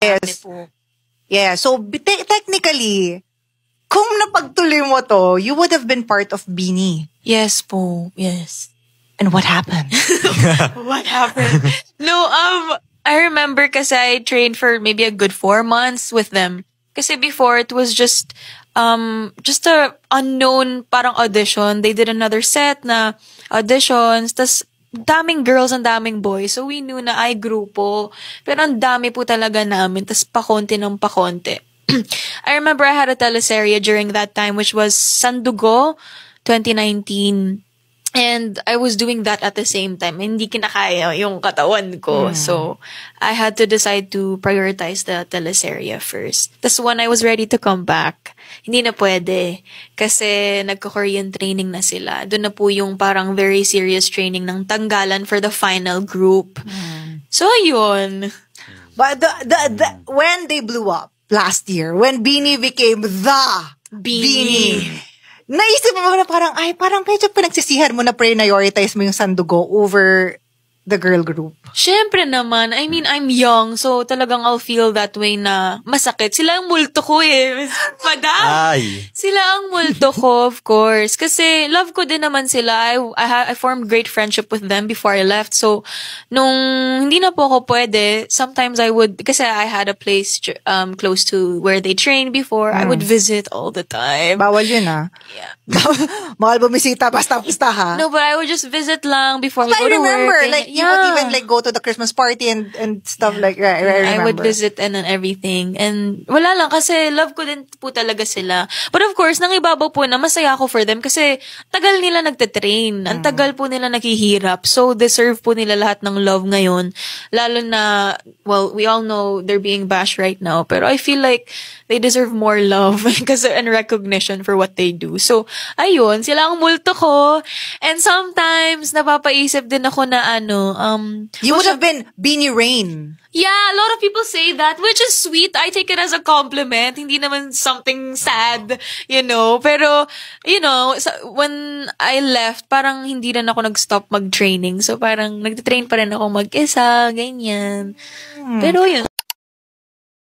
Yes. Po. Yeah, so technically, kung napagtuloy mo to, you would have been part of Beanie. Yes po, yes. And what happened? What happened? No, I remember kasi I trained for maybe a good 4 months with them. Kasi before, it was just a unknown parang audition. They did another set na auditions. Tas, daming girls and daming boys. So, we knew na ay grupo. Pero ang dami po talaga namin. Tas, pakonti ng pakonti. I remember I had a teleserye during that time, which was Sandugo 2019. And I was doing that at the same time. Hindi kinakaya yung katawan ko. So, I had to decide to prioritize the teleserye first. Tapos when I was ready to come back, hindi na pwede. Kasi nagko-Korean training na sila. Doon na po yung parang very serious training ng tanggalan for the final group. So, ayun. But when they blew up last year, when Beanie became the Beanie, naisip mo na parang medyo pinagsisihan mo na prioritize mo yung Sandugo over the girl group? Syempre naman. I mean, I'm young, so talagang I'll feel that way na masakit. Sila ang multo ko eh. Madam! Ay! Sila ang multo ko, of course. Kasi love ko din naman sila. I formed great friendship with them before I left. So, nung hindi na po ako pwede, sometimes I would, kasi I had a place close to where they trained before, I would visit all the time. Bawal yun ah. Yeah. Bawal bumisita basta ha. No, but I would just visit lang before I But go to work. I remember, And, like, you would even like go to the Christmas party and stuff like that. I would visit and everything. And wala lang, kasi love ko din po talaga sila. But of course, nang ibabaw po na masaya ako for them kasi tagal nila nagte-train. Ang tagal po nila naghihirap. So, deserve po nila lahat ng love ngayon. Lalo na, well, we all know they're being bashed right now. Pero I feel like they deserve more love kasi and recognition for what they do. So, ayun, sila ang multo ko. And sometimes, napapaisip din ako na you would have been Beanie Rain. Yeah, a lot of people say that, which is sweet. I take it as a compliment. Hindi naman something sad, you know. Pero, you know, when I left, parang hindi rin ako nag-stop mag-training. So, parang nag-train pa rin ako mag-isa, ganyan. Pero yun.